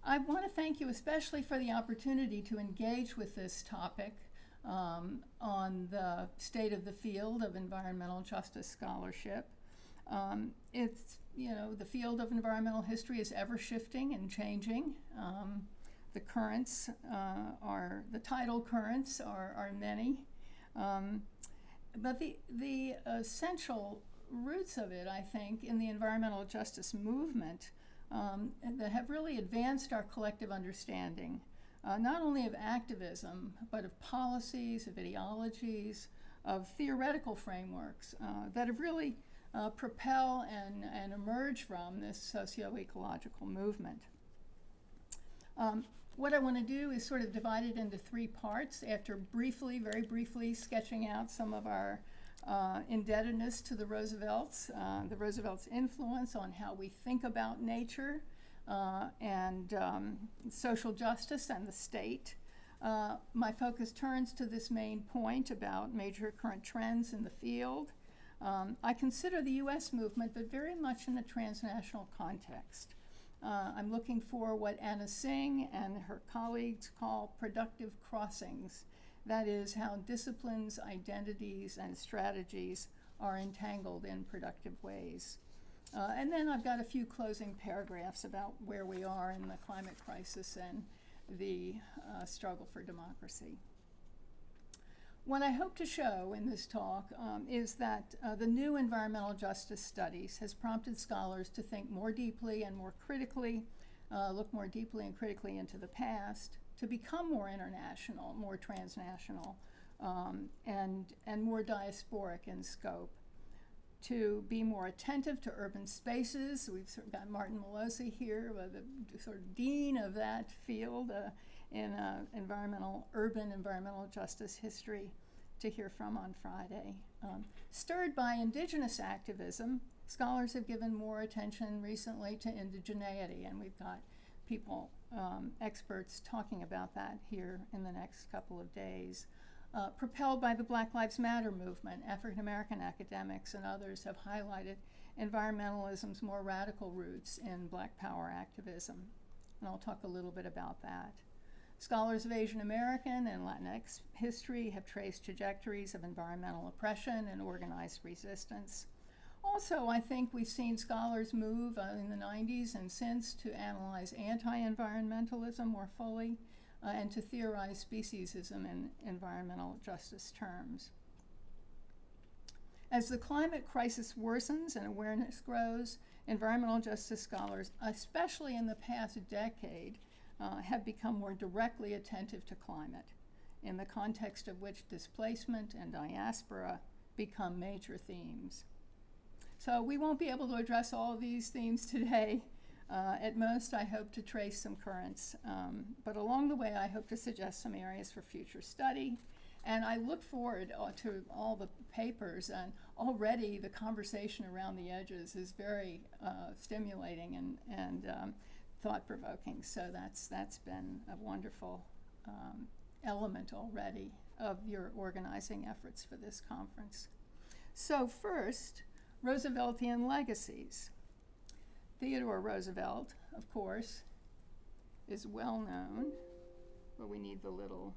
I want to thank you especially for the opportunity to engage with this topic on the state of the field of environmental justice scholarship. It's, the field of environmental history is ever shifting and changing. The currents the tidal currents are many. But the essential roots of it, I think, in the environmental justice movement that have really advanced our collective understanding, not only of activism, but of policies, of ideologies, of theoretical frameworks that have really propel and emerge from this socio-ecological movement. What I want to do is sort of divide it into three parts after very briefly sketching out some of our indebtedness to the Roosevelts influence on how we think about nature and social justice and the state. My focus turns to this main point about major current trends in the field. I consider the U.S. movement, but very much in a transnational context. I'm looking for what Anna Singh and her colleagues call productive crossings. That is, how disciplines, identities, and strategies are entangled in productive ways. And then I've got a few closing paragraphs about where we are in the climate crisis and the struggle for democracy. What I hope to show in this talk is that the new environmental justice studies has prompted scholars to think more deeply and more critically, look more deeply and critically into the past, to become more international, more transnational, and more diasporic in scope, to be more attentive to urban spaces. We've sort of got Martin Molosi here, the sort of dean of that field in urban environmental justice history, to hear from on Friday. Stirred by indigenous activism, scholars have given more attention recently to indigeneity, and we've got people, experts talking about that here in the next couple of days. Propelled by the Black Lives Matter movement, African American academics and others have highlighted environmentalism's more radical roots in Black Power activism, and I'll talk a little bit about that. Scholars of Asian American and Latinx history have traced trajectories of environmental oppression and organized resistance. Also, I think we've seen scholars move in the 90s and since to analyze anti-environmentalism more fully and to theorize speciesism in environmental justice terms. As the climate crisis worsens and awareness grows, environmental justice scholars, especially in the past decade, have become more directly attentive to climate, in the context of which displacement and diaspora become major themes. So we won't be able to address all of these themes today. At most, I hope to trace some currents, but along the way, I hope to suggest some areas for future study. And I look forward to all the papers, and already the conversation around the edges is very stimulating and thought-provoking. So that's been a wonderful element already of your organizing efforts for this conference. So first, Rooseveltian legacies. Theodore Roosevelt, of course, is well known, but we need the little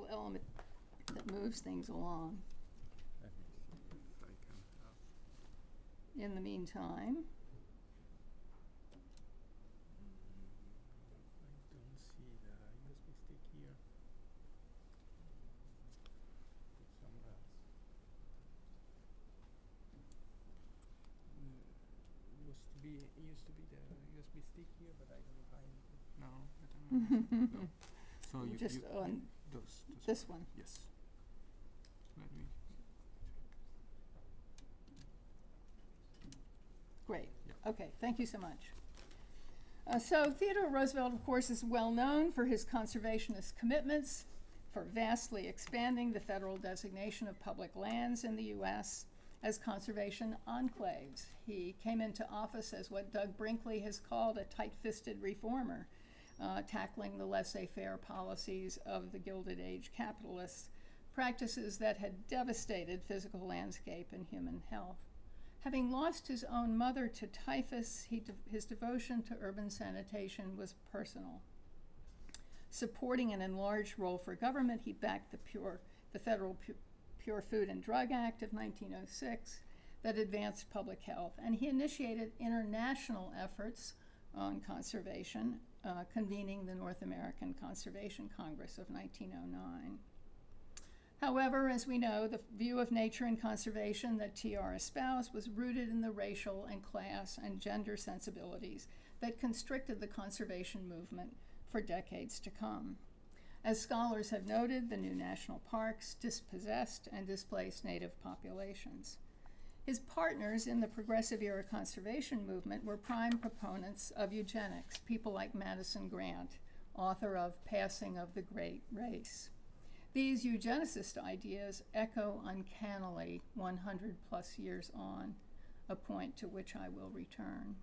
element that moves things along. Let me see if I can help. In the meantime, I don't see the USB stick here. Put somewhere else. It used to be the USB stick here, but I don't find it now. No. So you just on this one. Yes. Let me. Great. Yeah. Okay, thank you so much. So Theodore Roosevelt, of course, is well known for his conservationist commitments, for vastly expanding the federal designation of public lands in the U.S. as conservation enclaves. He came into office as what Doug Brinkley has called a tight-fisted reformer, tackling the laissez-faire policies of the Gilded Age capitalists, practices that had devastated physical landscape and human health. Having lost his own mother to typhus, his devotion to urban sanitation was personal. Supporting an enlarged role for government, he backed the Federal Pure Food and Drug Act of 1906 that advanced public health, and he initiated international efforts on conservation, convening the North American Conservation Congress of 1909. However, as we know, the view of nature and conservation that TR espoused was rooted in the racial and class and gender sensibilities that constricted the conservation movement for decades to come. As scholars have noted, the new national parks dispossessed and displaced native populations. His partners in the progressive era conservation movement were prime proponents of eugenics, people like Madison Grant, author of Passing of the Great Race. These eugenicist ideas echo uncannily 100 plus years on, a point to which I will return.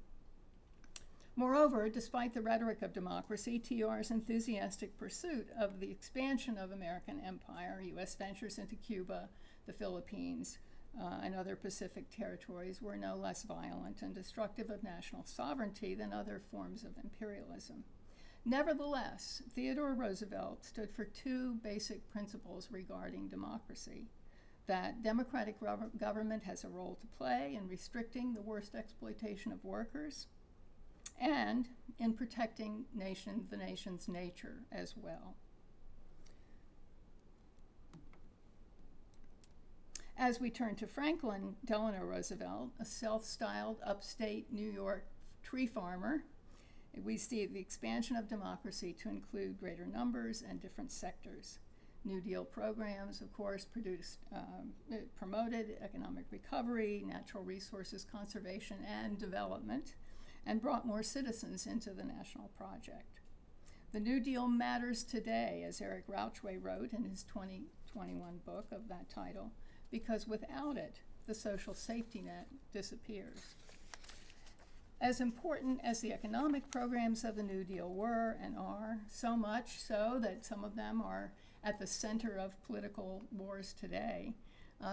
Moreover, despite the rhetoric of democracy, TR's enthusiastic pursuit of the expansion of American empire, U.S. ventures into Cuba, the Philippines, and other Pacific territories were no less violent and destructive of national sovereignty than other forms of imperialism. Nevertheless, Theodore Roosevelt stood for two basic principles regarding democracy: that democratic government has a role to play in restricting the worst exploitation of workers, and in protecting the nation's nature as well. As we turn to Franklin Delano Roosevelt, a self-styled upstate New York tree farmer, we see the expansion of democracy to include greater numbers and different sectors. New Deal programs, of course, promoted economic recovery, natural resources conservation and development, and brought more citizens into the national project. The New Deal matters today, as Eric Rauchway wrote in his 2021 book of that title, because without it, the social safety net disappears. As important as the economic programs of the New Deal were and are, so much so that some of them are at the center of political wars today,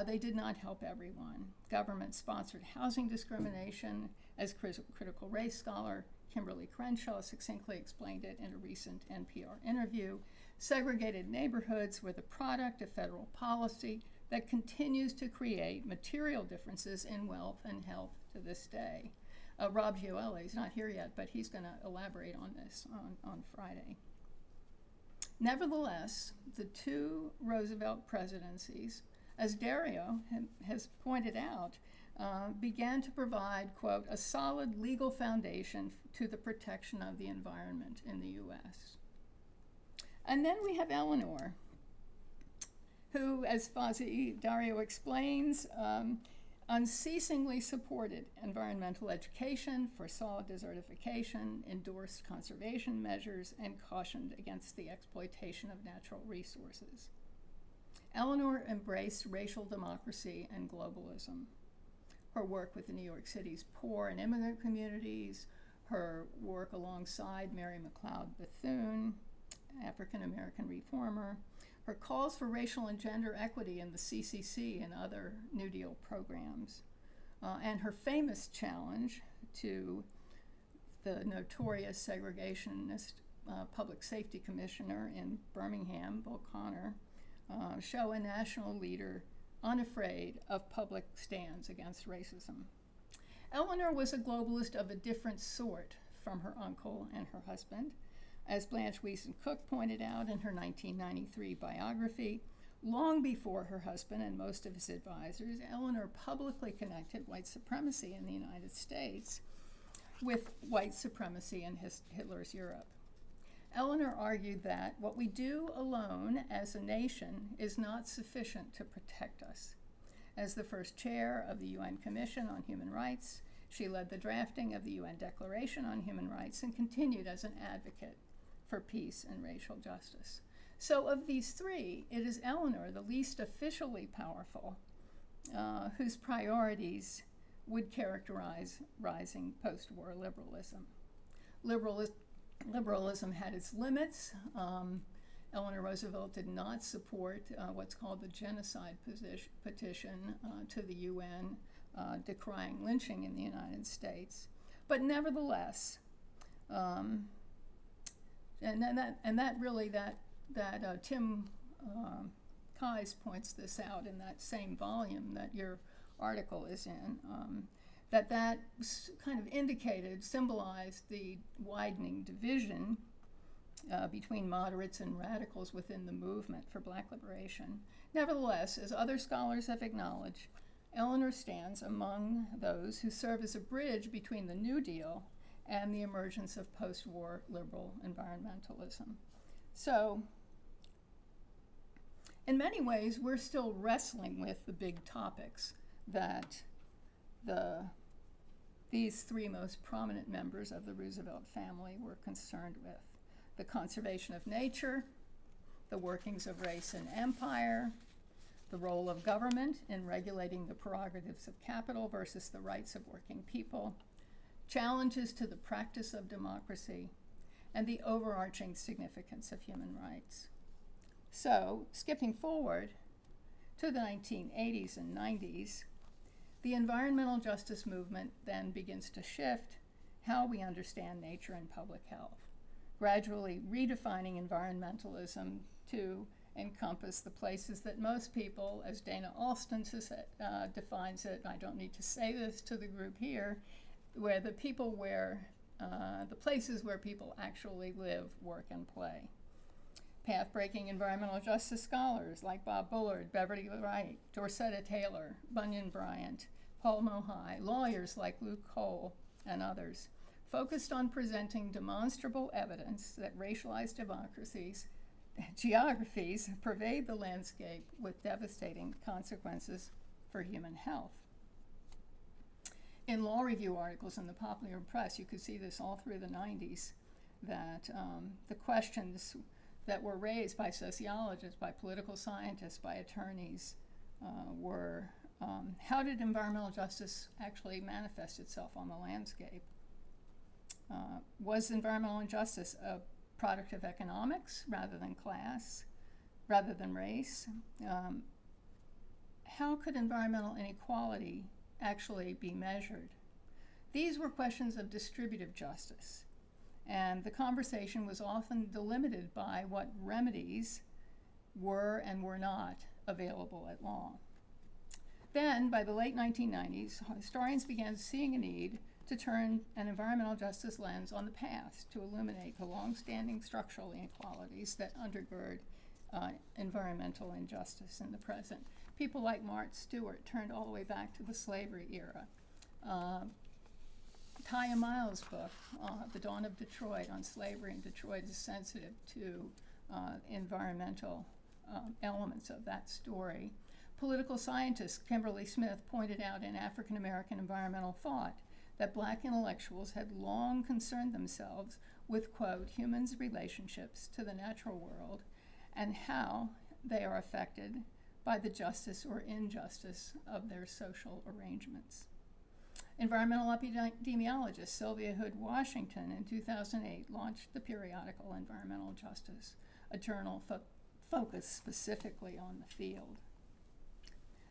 they did not help everyone. Government-sponsored housing discrimination, as critical race scholar Kimberly Crenshaw succinctly explained it in a recent NPR interview, segregated neighborhoods were the product of federal policy that continues to create material differences in wealth and health to this day. Rob Gioeli is not here yet, but he's going to elaborate on this on Friday. Nevertheless, the two Roosevelt presidencies, as Dario has pointed out, began to provide, quote, a solid legal foundation to the protection of the environment in the U.S. And then we have Eleanor, who, as Dario explains, unceasingly supported environmental education, foresaw desertification, endorsed conservation measures, and cautioned against the exploitation of natural resources. Eleanor embraced racial democracy and globalism. Her work with the New York City's poor and immigrant communities, her work alongside Mary McLeod Bethune, African-American reformer, her calls for racial and gender equity in the CCC and other New Deal programs, and her famous challenge to the notorious segregationist public safety commissioner in Birmingham, Bull Connor, show a national leader unafraid of public stands against racism. Eleanor was a globalist of a different sort from her uncle and her husband. As Blanche Wiesen Cook pointed out in her 1993 biography, long before her husband and most of his advisors, Eleanor publicly connected white supremacy in the United States with white supremacy in Hitler's Europe. Eleanor argued that what we do alone as a nation is not sufficient to protect us. As the first chair of the UN Commission on Human Rights, she led the drafting of the UN Declaration on Human Rights and continued as an advocate for peace and racial justice. So of these three, it is Eleanor, the least officially powerful, whose priorities would characterize rising post-war liberalism. Liberalism had its limits. Eleanor Roosevelt did not support what's called the genocide petition to the UN decrying lynching in the United States. But nevertheless, and Tim Keyes points this out in that same volume that your article is in, that kind of symbolized the widening division between moderates and radicals within the movement for Black liberation. Nevertheless, as other scholars have acknowledged, Eleanor stands among those who serve as a bridge between the New Deal and the emergence of post-war liberal environmentalism. So, in many ways, we're still wrestling with the big topics that these three most prominent members of the Roosevelt family were concerned with: the conservation of nature, the workings of race and empire, the role of government in regulating the prerogatives of capital versus the rights of working people, challenges to the practice of democracy, and the overarching significance of human rights. So, skipping forward to the 1980s and 90s, the environmental justice movement then begins to shift how we understand nature and public health, gradually redefining environmentalism to encompass the places that most people, as Dana Alston defines it, I don't need to say this to the group here, where the places where people actually live, work, and play. Path-breaking environmental justice scholars like Bob Bullard, Beverly Wright, Dorcetta Taylor, Bunyan Bryant, Paul Mohai, lawyers like Luke Cole, and others, focused on presenting demonstrable evidence that racialized geographies pervade the landscape with devastating consequences for human health. In law review articles in the popular press, you could see this all through the 90s, that the questions that were raised by sociologists, by political scientists, by attorneys were, how did environmental justice actually manifest itself on the landscape? Was environmental injustice a product of economics rather than class, rather than race? How could environmental inequality actually be measured? These were questions of distributive justice, and the conversation was often delimited by what remedies were and were not available at law. Then, by the late 1990s, historians began seeing a need to turn an environmental justice lens on the past to illuminate the long-standing structural inequalities that undergird environmental injustice in the present. People like Martha Stewart turned all the way back to the slavery era. Taya Miles' book, The Dawn of Detroit, on slavery in Detroit, is sensitive to environmental elements of that story. Political scientist Kimberly Smith pointed out in African American Environmental Thought that Black intellectuals had long concerned themselves with, quote, humans' relationships to the natural world and how they are affected by the justice or injustice of their social arrangements. Environmental epidemiologist Sylvia Hood Washington in 2008 launched the periodical Environmental Justice, a journal focused specifically on the field.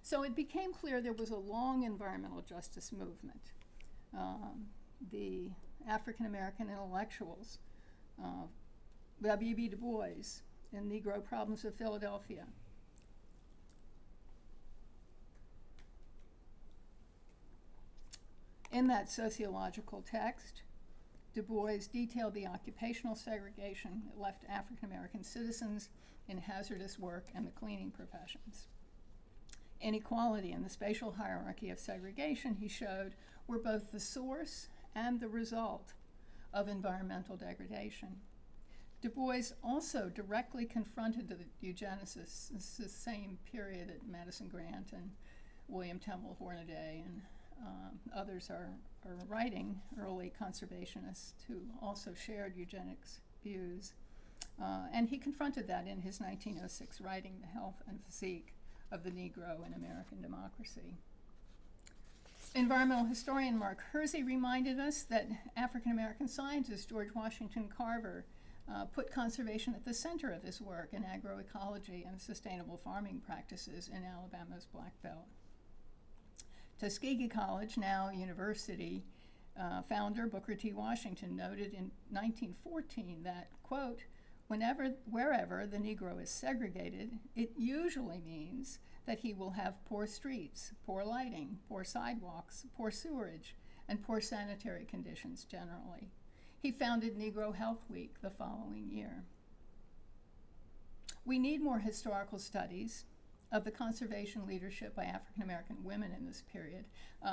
So it became clear there was a long environmental justice movement. The African American intellectuals, W.B. Du Bois in Negro Problems of Philadelphia, in that sociological text, Du Bois detailed the occupational segregation that left African American citizens in hazardous work and the cleaning professions. Inequality and the spatial hierarchy of segregation, he showed, were both the source and the result of environmental degradation. Du Bois also directly confronted the eugenicists. This is the same period that Madison Grant and William Temple Hornaday and others are writing, early conservationists who also shared eugenics views. And he confronted that in his 1906 writing, The Health and Physique of the Negro in American Democracy. Environmental historian Mark Hersey reminded us that African American scientist George Washington Carver put conservation at the center of his work in agroecology and sustainable farming practices in Alabama's Black Belt. Tuskegee College, now university, founder Booker T. Washington noted in 1914 that, quote, wherever the Negro is segregated, it usually means that he will have poor streets, poor lighting, poor sidewalks, poor sewerage, and poor sanitary conditions generally. He founded Negro Health Week the following year. We need more historical studies of the conservation leadership by African American women in this period.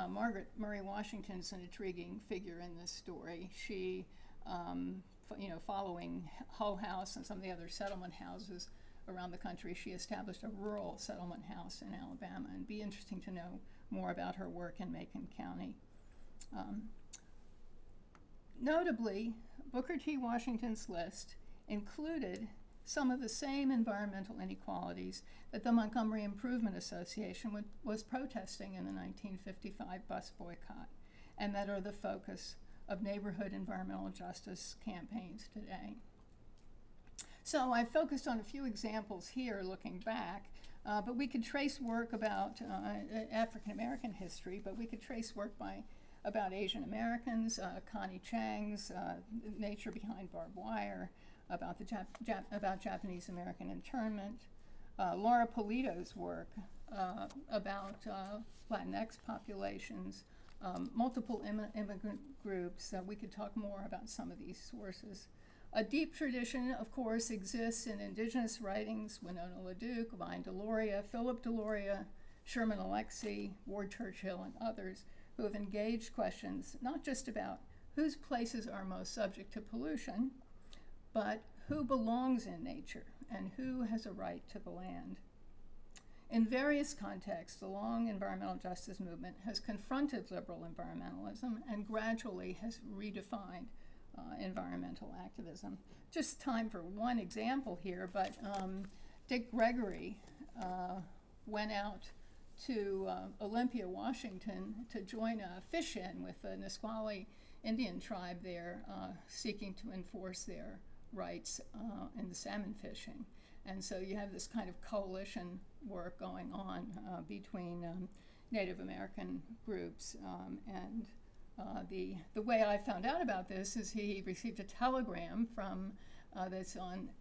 Margaret Murray Washington is an intriguing figure in this story. She, following Hull House and some of the other settlement houses around the country, she established a rural settlement house in Alabama, and it'd be interesting to know more about her work in Macon County. Notably, Booker T. Washington's list included some of the same environmental inequalities that the Montgomery Improvement Association was protesting in the 1955 bus boycott, and that are the focus of neighborhood environmental justice campaigns today. So I focused on a few examples here looking back, but we could trace work about African American history, but we could trace work about Asian Americans, Connie Chang's Nature Behind Barbed Wire, about Japanese American internment, Laura Polito's work about Latinx populations, multiple immigrant groups. We could talk more about some of these sources. A deep tradition, of course, exists in indigenous writings: Winona LaDuke, Vine Deloria, Philip Deloria, Sherman Alexie, Ward Churchill, and others, who have engaged questions not just about whose places are most subject to pollution, but who belongs in nature and who has a right to the land. In various contexts, the long environmental justice movement has confronted liberal environmentalism and gradually has redefined environmental activism. Just time for one example here, but Dick Gregory went out to Olympia, Washington to join a fish-in with the Nisqually Indian tribe there, seeking to enforce their rights in the salmon fishing. And so you have this kind of coalition work going on between Native American groups. And the way I found out about this is he received a telegram from that's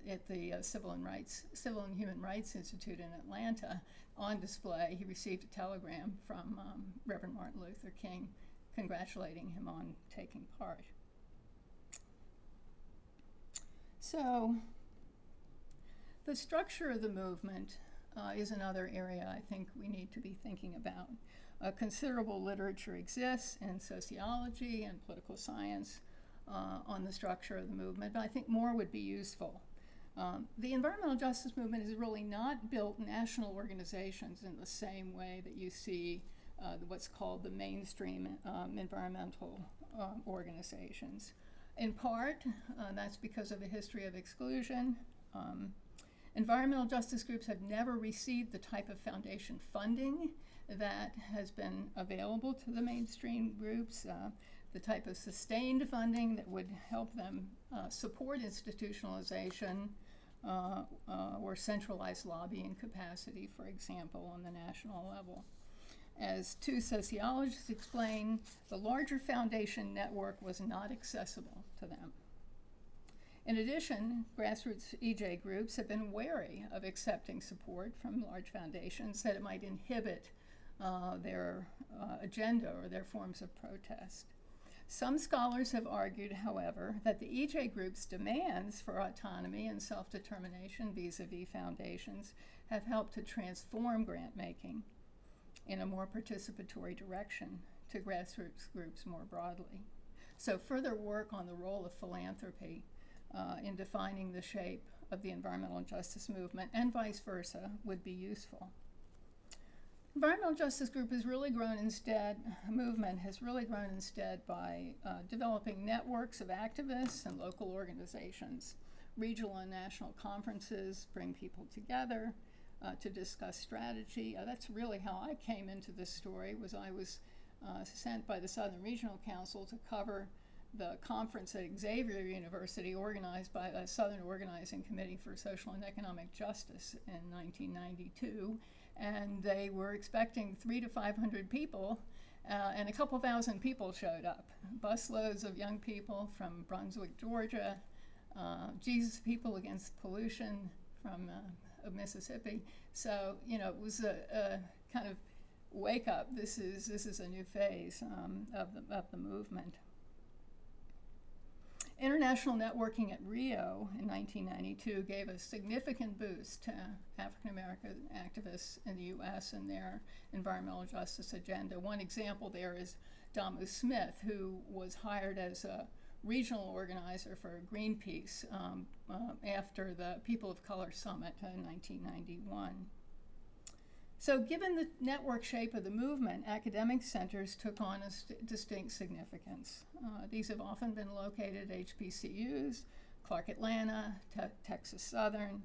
at the Civil and Human Rights Institute in Atlanta on display. He received a telegram from Reverend Martin Luther King congratulating him on taking part. So the structure of the movement is another area I think we need to be thinking about. Considerable literature exists in sociology and political science on the structure of the movement, but I think more would be useful. The environmental justice movement has really not built national organizations in the same way that you see what's called the mainstream environmental organizations. In part, that's because of a history of exclusion. Environmental justice groups have never received the type of foundation funding that has been available to the mainstream groups, the type of sustained funding that would help them support institutionalization or centralized lobbying capacity, for example, on the national level. As two sociologists explain, the larger foundation network was not accessible to them. In addition, grassroots EJ groups have been wary of accepting support from large foundations, that it might inhibit their agenda or their forms of protest. Some scholars have argued, however, that the EJ group's demands for autonomy and self-determination vis-a-vis foundations have helped to transform grant-making in a more participatory direction to grassroots groups more broadly. So further work on the role of philanthropy in defining the shape of the environmental justice movement and vice versa would be useful. Environmental justice movement has really grown instead by developing networks of activists and local organizations. Regional and national conferences bring people together to discuss strategy. That's really how I came into this story. I was sent by the Southern Regional Council to cover the conference at Xavier University, organized by the Southern Organizing Committee for Social and Economic Justice in 1992, and they were expecting 300 to 500 people, and a couple thousand people showed up. Busloads of young people from Brunswick, Georgia, Jesus People Against Pollution from Mississippi. So, you know, it was a kind of wake up. This is a new phase of the movement. International networking at Rio in 1992 gave a significant boost to African American activists in the U.S. and their environmental justice agenda. One example there is Damu Smith, who was hired as a regional organizer for Greenpeace after the People of Color Summit in 1991. So given the network shape of the movement, academic centers took on a distinct significance. These have often been located at HBCUs, Clark Atlanta, Texas Southern,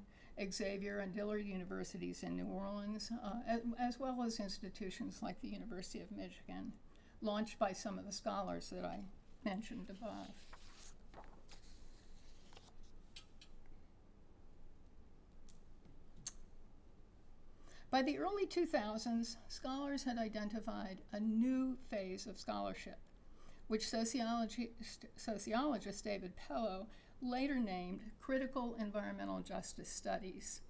Xavier and Dillard universities in New Orleans, as well as institutions like the University of Michigan, launched by some of the scholars that I mentioned above. By the early 2000s, scholars had identified a new phase of scholarship, which sociologist David Pellow later named critical environmental justice studies.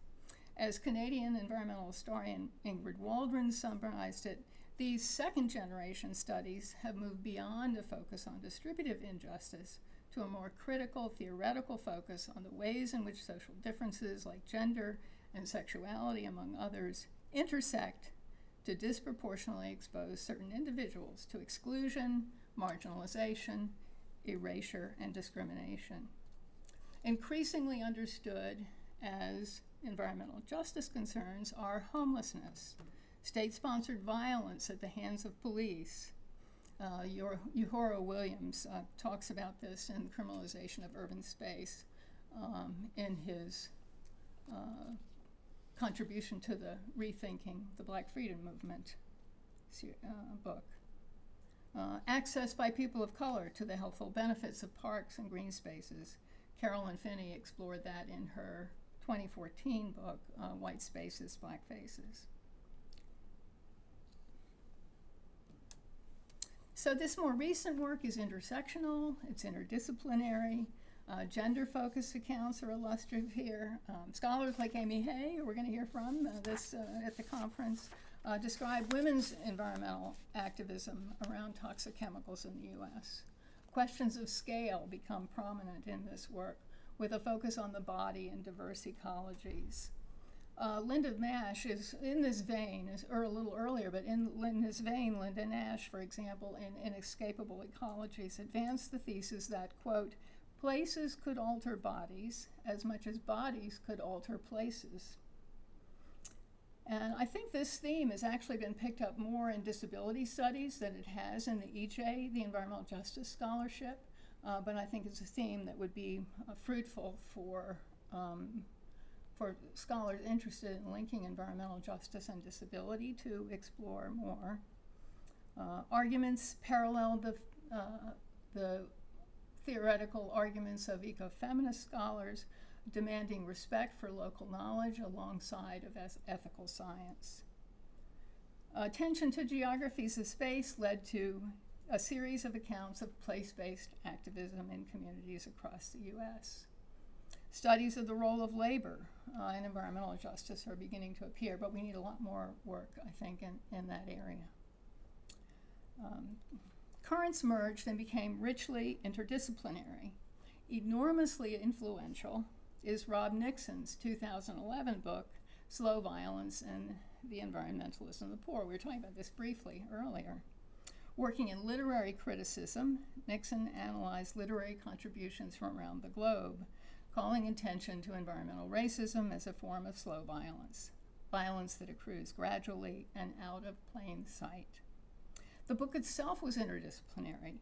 As Canadian environmental historian Ingrid Waldron summarized it, these second-generation studies have moved beyond a focus on distributive injustice to a more critical theoretical focus on the ways in which social differences like gender and sexuality, among others, intersect to disproportionately expose certain individuals to exclusion, marginalization, erasure, and discrimination. Increasingly understood as environmental justice concerns are homelessness, state-sponsored violence at the hands of police. Uhura Williams talks about this in Criminalization of Urban Space in his contribution to the Rethinking the Black Freedom Movement book. Access by people of color to the healthful benefits of parks and green spaces. Carolyn Finney explored that in her 2014 book, White Spaces, Black Faces. So this more recent work is intersectional, it's interdisciplinary. Gender-focused accounts are illustrative here. Scholars like Amy Hay, who we're going to hear from at the conference, describe women's environmental activism around toxic chemicals in the U.S. Questions of scale become prominent in this work, with a focus on the body and diverse ecologies. Linda Nash is in this vein, or a little earlier, but in this vein, Linda Nash, for example, in Inescapable Ecologies, advanced the thesis that, quote, places could alter bodies as much as bodies could alter places. And I think this theme has actually been picked up more in disability studies than it has in the EJ, the environmental justice scholarship, but I think it's a theme that would be fruitful for scholars interested in linking environmental justice and disability to explore more. Arguments parallel the theoretical arguments of ecofeminist scholars demanding respect for local knowledge alongside of ethical science. Attention to geographies of space led to a series of accounts of place-based activism in communities across the U.S. Studies of the role of labor in environmental justice are beginning to appear, but we need a lot more work, I think, in that area. Currents merged and became richly interdisciplinary. Enormously influential is Rob Nixon's 2011 book, Slow Violence and the Environmentalism of the Poor. We were talking about this briefly earlier. Working in literary criticism, Nixon analyzed literary contributions from around the globe, calling attention to environmental racism as a form of slow violence, violence that accrues gradually and out of plain sight. The book itself was interdisciplinary.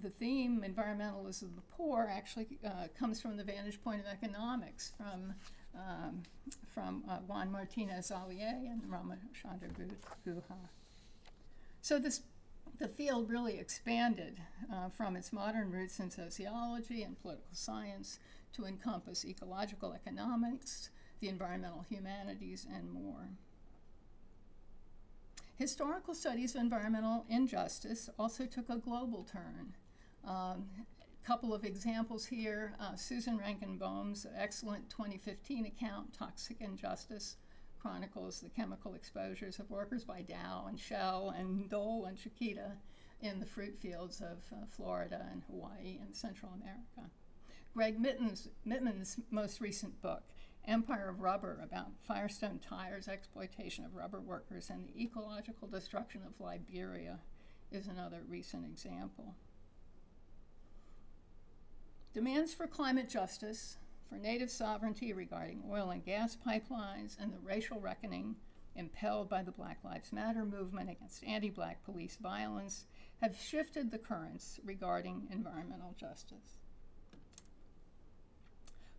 The theme, environmentalism of the poor, actually comes from the vantage point of economics from Juan Martinez Allier and Ramachandra Guha. So this the field really expanded from its modern roots in sociology and political science to encompass ecological economics, the environmental humanities, and more. Historical studies of environmental injustice also took a global turn. Couple of examples here. Susan Rankin-Bohm's excellent 2015 account, Toxic Injustice, chronicles the chemical exposures of workers by Dow and Shell and Dole and Chiquita in the fruit fields of Florida and Hawaii and Central America. Greg Mittman's most recent book, Empire of Rubber, about Firestone Tire's exploitation of rubber workers and the ecological destruction of Liberia, is another recent example. Demands for climate justice, for native sovereignty regarding oil and gas pipelines, and the racial reckoning impelled by the Black Lives Matter movement against anti-Black police violence have shifted the currents regarding environmental justice.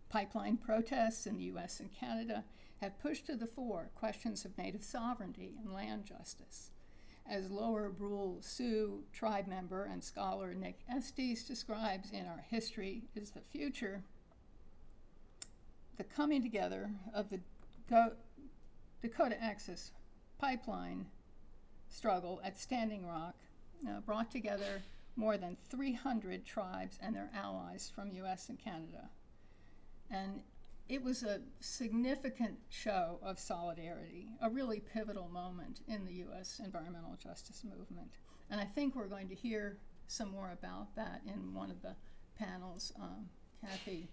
Pipeline protests in the US and Canada have pushed to the fore questions of native sovereignty and land justice. As Lower Brule Sioux tribe member and scholar Nick Estes describes in Our History is the Future, the coming together of the Dakota Access Pipeline struggle at Standing Rock brought together more than 300 tribes and their allies from US and Canada. And it was a significant show of solidarity, a really pivotal moment in the US environmental justice movement. And I think we're going to hear some more about that in one of the panels, Kathy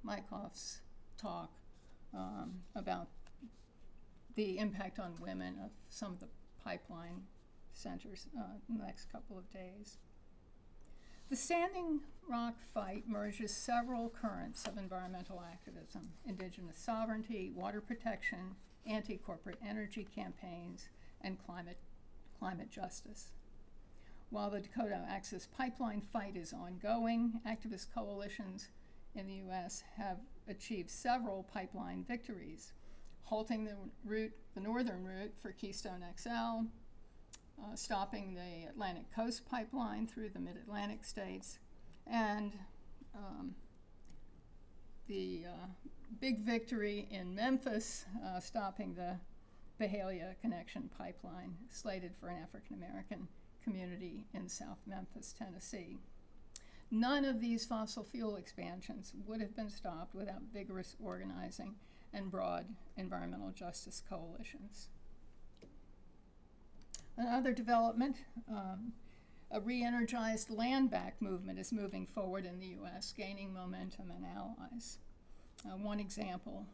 Mykoff's talk about the impact on women of some of the pipeline centers in the next couple of days. The Standing Rock fight merges several currents of environmental activism: indigenous sovereignty, water protection, anti-corporate energy campaigns, and climate justice. While the Dakota Access Pipeline fight is ongoing, activist coalitions in the US have achieved several pipeline victories, halting the northern route for Keystone XL, stopping the Atlantic Coast Pipeline through the mid-Atlantic states, and the big victory in Memphis, stopping the Byhalia Connection Pipeline, slated for an African-American community in South Memphis, Tennessee. None of these fossil fuel expansions would have been stopped without vigorous organizing and broad environmental justice coalitions. Another development, a re-energized land-back movement is moving forward in the US, gaining momentum and allies. One example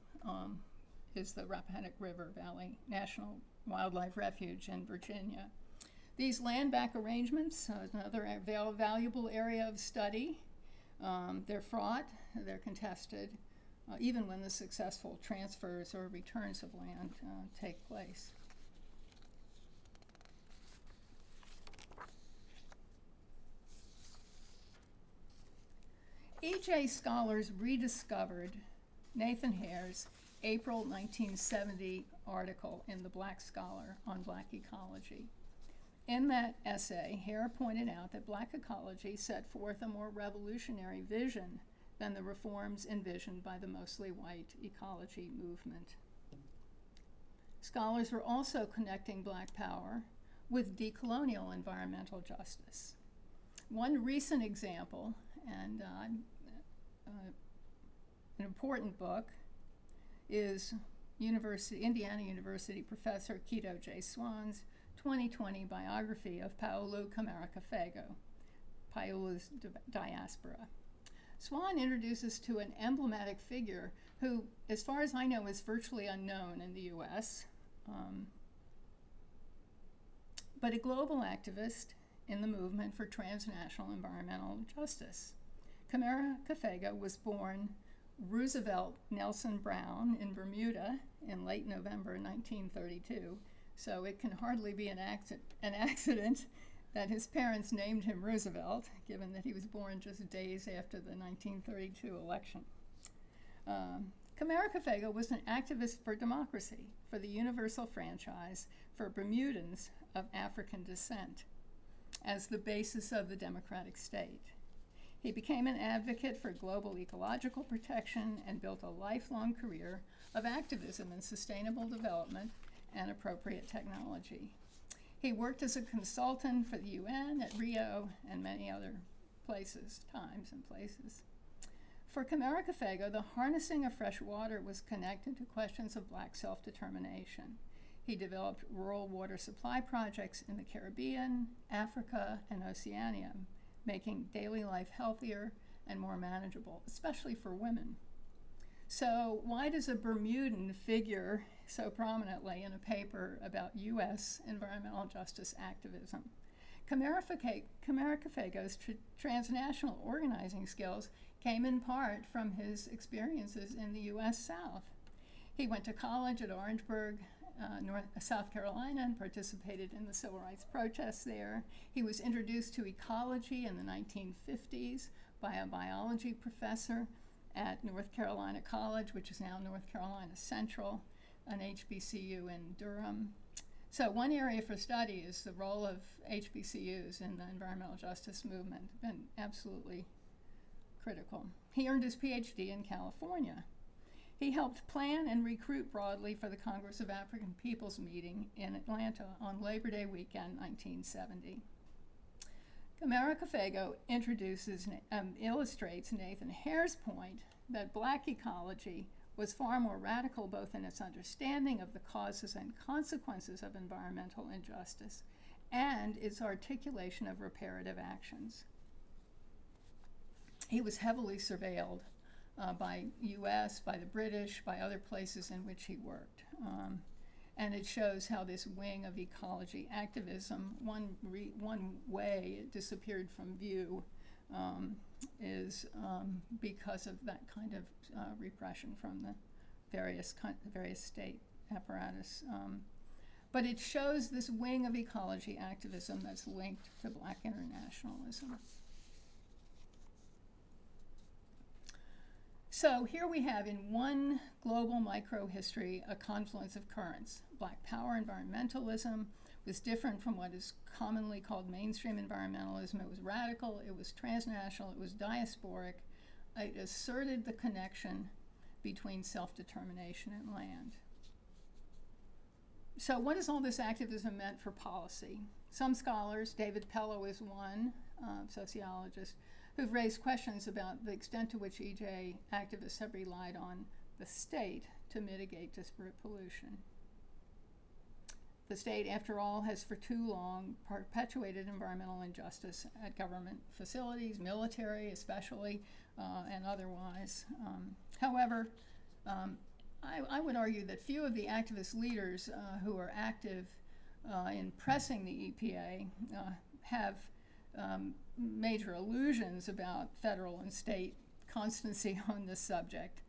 is the Rappahannock River Valley National Wildlife Refuge in Virginia. These land-back arrangements, another valuable area of study. They're fraught, they're contested, even when the successful transfers or returns of land take place. EJ scholars rediscovered Nathan Hare's April 1970 article in the Black Scholar on Black ecology. In that essay, Hare pointed out that Black ecology set forth a more revolutionary vision than the reforms envisioned by the mostly white ecology movement. Scholars were also connecting Black power with decolonial environmental justice. One recent example, and an important book, is Indiana University professor Kito J. Swan's 2020 biography of Paolo Camaricafego, Paolo's Diaspora. Swan introduces to an emblematic figure who, as far as I know, is virtually unknown in the US, but a global activist in the movement for transnational environmental justice. Camaricafego was born Roosevelt Nelson Brown in Bermuda in late November 1932, so it can hardly be an accident that his parents named him Roosevelt, given that he was born just days after the 1932 election. Camaricafego was an activist for democracy, for the universal franchise, for Bermudans of African descent as the basis of the democratic state. He became an advocate for global ecological protection and built a lifelong career of activism in sustainable development and appropriate technology. He worked as a consultant for the UN at Rio and many other times and places. For Camaricafego, the harnessing of fresh water was connected to questions of Black self-determination. He developed rural water supply projects in the Caribbean, Africa, and Oceania, making daily life healthier and more manageable, especially for women. So why does a Bermudan figure so prominently in a paper about U.S. environmental justice activism? Camaricafego's transnational organizing skills came in part from his experiences in the U.S. South. He went to college at Orangeburg, South Carolina, and participated in the civil rights protests there. He was introduced to ecology in the 1950s by a biology professor at North Carolina College, which is now North Carolina Central, an HBCU in Durham. So one area for study is the role of HBCUs in the environmental justice movement. Been absolutely critical. He earned his PhD in California. He helped plan and recruit broadly for the Congress of African Peoples meeting in Atlanta on Labor Day weekend, 1970. Camaricafego illustrates Nathan Hare's point that Black ecology was far more radical both in its understanding of the causes and consequences of environmental injustice and its articulation of reparative actions. He was heavily surveilled by US, by the British, by other places in which he worked. And it shows how this wing of ecology activism, one way it disappeared from view is because of that kind of repression from the various state apparatus. But it shows this wing of ecology activism that's linked to Black internationalism. So here we have in one global micro-history a confluence of currents. Black power environmentalism was different from what is commonly called mainstream environmentalism. It was radical, it was transnational, it was diasporic. It asserted the connection between self-determination and land. So what has all this activism meant for policy? Some scholars, David Pellow is one sociologist, who've raised questions about the extent to which EJ activists have relied on the state to mitigate disparate pollution. The state, after all, has for too long perpetuated environmental injustice at government facilities, military especially, and otherwise. However, I would argue that few of the activist leaders who are active in pressing the EPA have major illusions about federal and state constancy on this subject.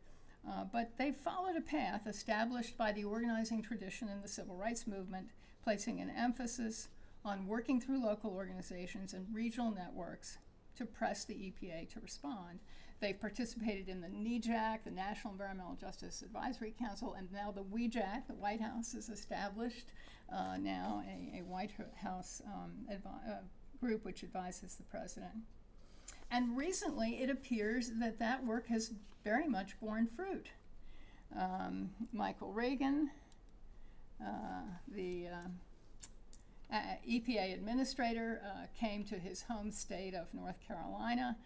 But they've followed a path established by the organizing tradition in the civil rights movement, placing an emphasis on working through local organizations and regional networks to press the EPA to respond. They've participated in the NEJAC, the National Environmental Justice Advisory Council, and now the WEJAC. The White House has established now a White House group which advises the president. And recently, it appears that that work has very much borne fruit. Michael Reagan, the EPA administrator, came to his home state of North Carolina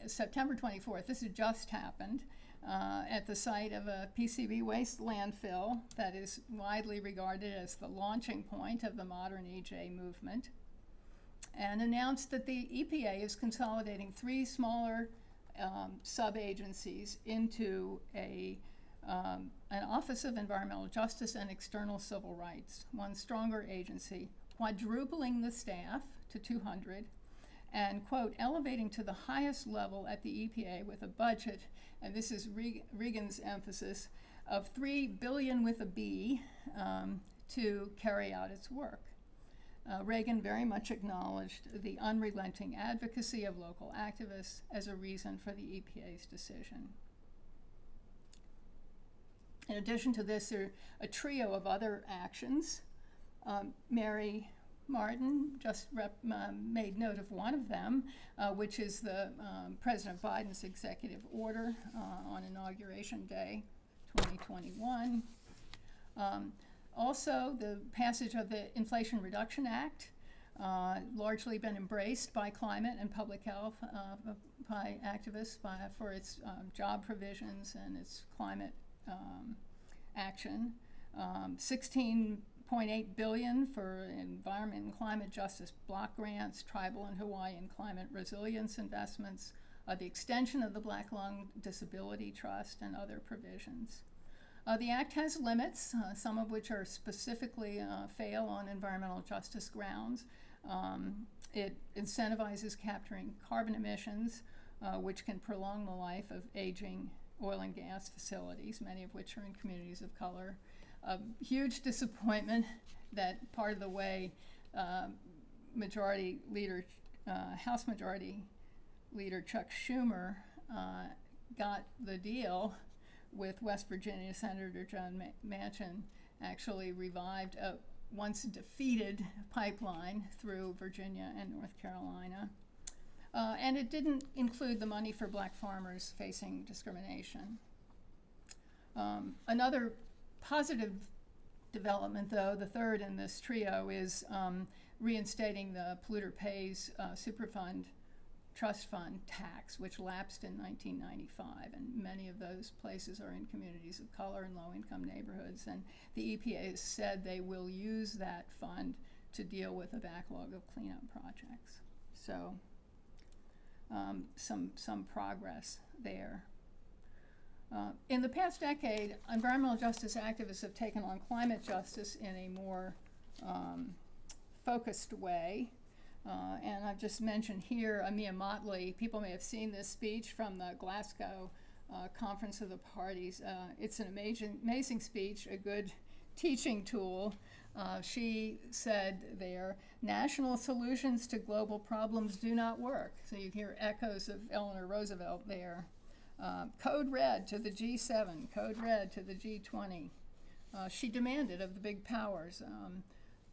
September 24th. This had just happened at the site of a PCB waste landfill that is widely regarded as the launching point of the modern EJ movement, and announced that the EPA is consolidating 3 smaller sub-agencies into an Office of Environmental Justice and External Civil Rights, one stronger agency, quadrupling the staff to 200, and, quote, elevating to the highest level at the EPA with a budget, and this is Reagan's emphasis, of $3 billion with a B to carry out its work. Reagan very much acknowledged the unrelenting advocacy of local activists as a reason for the EPA's decision. In addition to this, there are a trio of other actions Mary Martin just made note of one of them, which is the President Biden's executive order on Inauguration Day 2021. Also, the passage of the Inflation Reduction Act, largely been embraced by climate and public health, by activists for its job provisions and its climate action. 16.8 billion for environment and climate justice block grants, tribal and Hawaiian climate resilience investments, the extension of the Black Lung Disability Trust, and other provisions. The Act has limits, some of which are specifically fail on environmental justice grounds. It incentivizes capturing carbon emissions, which can prolong the life of aging oil and gas facilities, many of which are in communities of color. A huge disappointment that part of the way Majority Leader, House Majority Leader Chuck Schumer got the deal with West Virginia Senator John Manchin, actually revived a once defeated pipeline through Virginia and North Carolina. And it didn't include the money for black farmers facing discrimination. Another positive development, though, the third in this trio, is reinstating the polluter pays Superfund trust fund tax, which lapsed in 1995, and many of those places are in communities of color and low-income neighborhoods, and the EPA has said they will use that fund to deal with a backlog of cleanup projects. So some progress there. In the past decade, environmental justice activists have taken on climate justice in a more focused way. And I've just mentioned here Amia Motley. People may have seen this speech from the Glasgow Conference of the Parties. It's an amazing speech, a good teaching tool. She said there, national solutions to global problems do not work. So you hear echoes of Eleanor Roosevelt there. Code red to the G7, code red to the G20. She demanded of the big powers,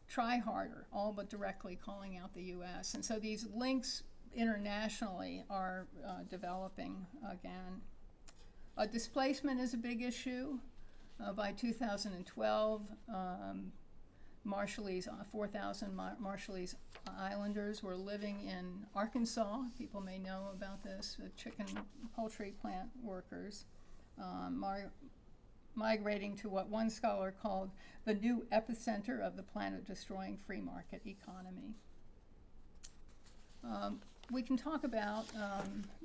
try harder, all but directly calling out the US. And so these links internationally are developing again. Displacement is a big issue. By 2012, Marshallese, 4,000 Marshallese Islanders were living in Arkansas. People may know about this, chicken poultry plant workers, migrating to what one scholar called the new epicenter of the planet-destroying free market economy. We can talk about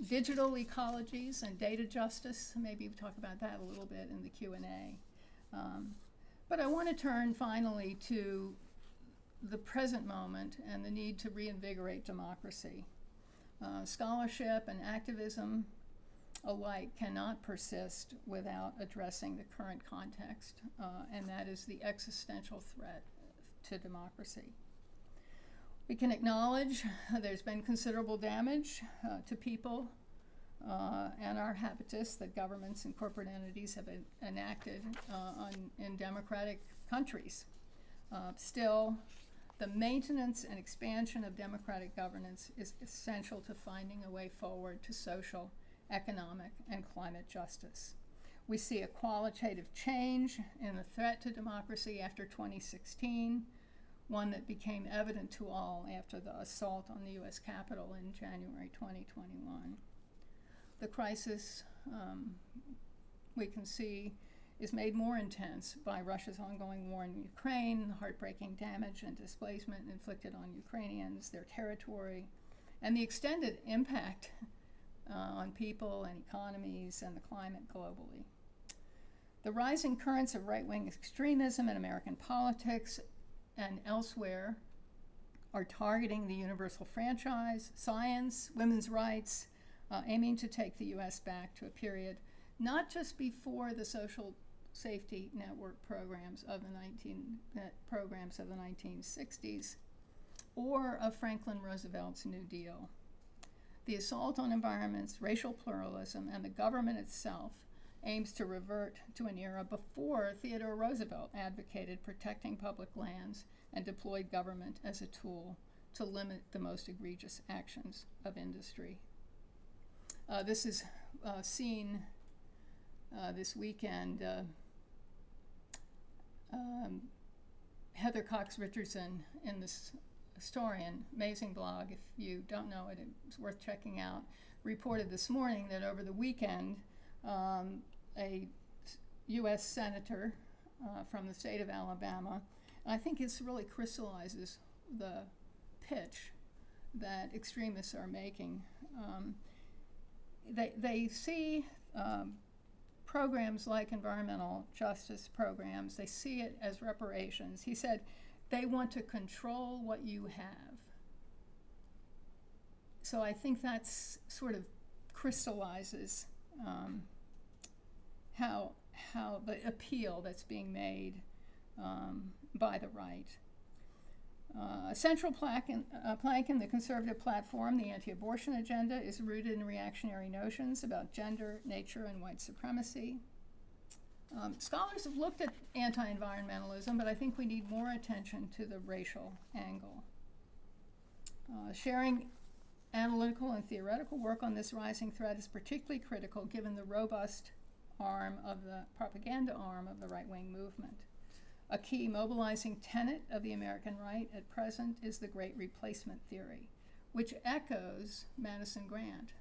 digital ecologies and data justice. Maybe we'll talk about that a little bit in the Q&A. But I want to turn finally to the present moment and the need to reinvigorate democracy. Scholarship and activism alike cannot persist without addressing the current context, and that is the existential threat to democracy. We can acknowledge there's been considerable damage to people and our habitus that governments and corporate entities have enacted in democratic countries. Still, the maintenance and expansion of democratic governance is essential to finding a way forward to social, economic, and climate justice. We see a qualitative change in the threat to democracy after 2016, one that became evident to all after the assault on the US Capitol in January 2021. The crisis, we can see, is made more intense by Russia's ongoing war in Ukraine, the heartbreaking damage and displacement inflicted on Ukrainians, their territory, and the extended impact on people and economies and the climate globally. The rising currents of right-wing extremism in American politics and elsewhere are targeting the universal franchise, science, women's rights, aiming to take the US back to a period not just before the social safety network programs of the 1960s or of Franklin Roosevelt's New Deal. The assault on environments, racial pluralism, and the government itself aims to revert to an era before Theodore Roosevelt advocated protecting public lands and deployed government as a tool to limit the most egregious actions of industry. This is seen this weekend. Heather Cox Richardson in this historian, amazing blog, if you don't know it, it's worth checking out, reported this morning that over the weekend, a U.S. senator from the state of Alabama, and I think this really crystallizes the pitch that extremists are making. They see programs like environmental justice programs, they see it as reparations. He said they want to control what you have. So I think that's sort of crystallizes how the appeal that's being made by the right. A central plank in the conservative platform, the anti-abortion agenda, is rooted in reactionary notions about gender, nature, and white supremacy. Scholars have looked at anti-environmentalism, but I think we need more attention to the racial angle. Sharing analytical and theoretical work on this rising threat is particularly critical given the robust arm of the propaganda arm of the right-wing movement. A key mobilizing tenet of the American right at present is the Great Replacement theory, which echoes Madison Grant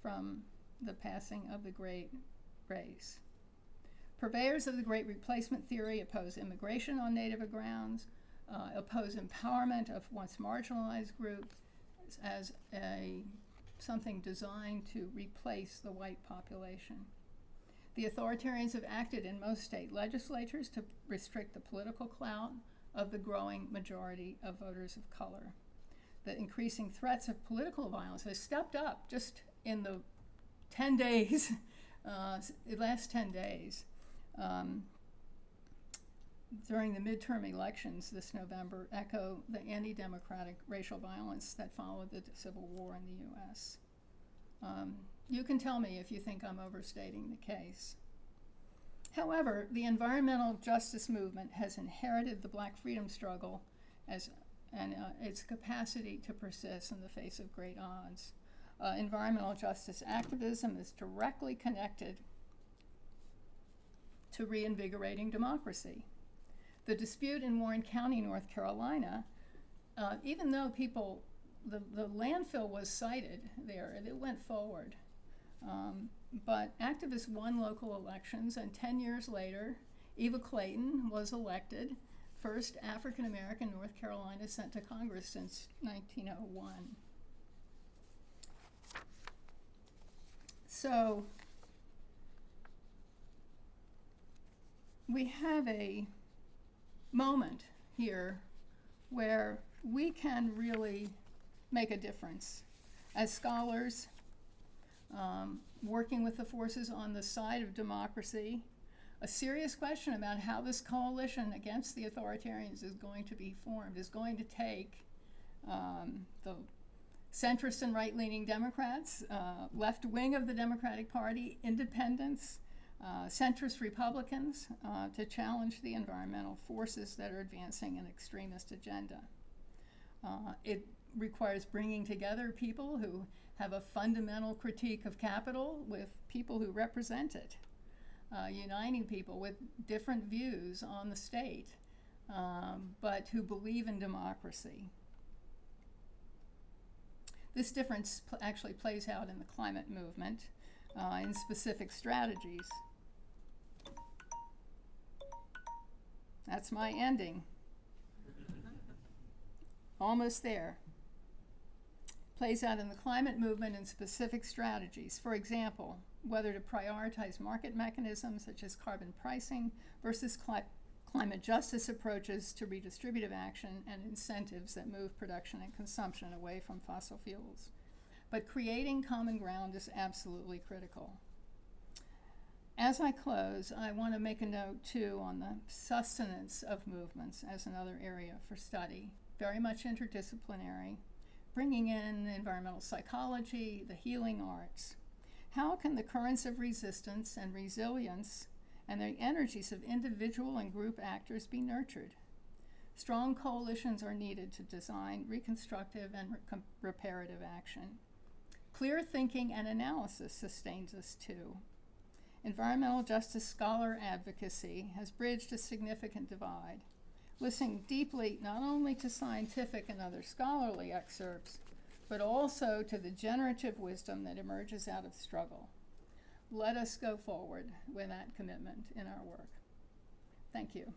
from the passing of the Great Race. Purveyors of the Great Replacement theory oppose immigration on native grounds, oppose empowerment of once marginalized groups as something designed to replace the white population. The authoritarians have acted in most state legislatures to restrict the political clout of the growing majority of voters of color. The increasing threats of political violence has stepped up just in the 10 days, the last 10 days. During the midterm elections this November, echo the anti-democratic racial violence that followed the Civil War in the U.S. You can tell me if you think I'm overstating the case. However, the environmental justice movement has inherited the Black freedom struggle and its capacity to persist in the face of great odds. Environmental justice activism is directly connected to reinvigorating democracy. The dispute in Warren County, North Carolina, even though the landfill was cited there, it went forward. But activists won local elections, and 10 years later, Eva Clayton was elected first African-American North Carolina sent to Congress since 1901. So we have a moment here where we can really make a difference as scholars, working with the forces on the side of democracy, a serious question about how this coalition against the authoritarians is going to be formed, is going to take the centrist and right-leaning Democrats, left wing of the Democratic Party, independents, centrist Republicans, to challenge the environmental forces that are advancing an extremist agenda. It requires bringing together people who have a fundamental critique of capital with people who represent it, uniting people with different views on the state, but who believe in democracy. This difference actually plays out in the climate movement in specific strategies. That's my ending. Almost there. Plays out in the climate movement in specific strategies. For example, whether to prioritize market mechanisms such as carbon pricing versus climate justice approaches to redistributive action and incentives that move production and consumption away from fossil fuels. But creating common ground is absolutely critical. As I close, I want to make a note too on the sustenance of movements as another area for study, very much interdisciplinary, bringing in environmental psychology, the healing arts. How can the currents of resistance and resilience and the energies of individual and group actors be nurtured? Strong coalitions are needed to design reconstructive and reparative action. Clear thinking and analysis sustains us too. Environmental justice scholar advocacy has bridged a significant divide, listening deeply not only to scientific and other scholarly excerpts, but also to the generative wisdom that emerges out of struggle. Let us go forward with that commitment in our work. Thank you.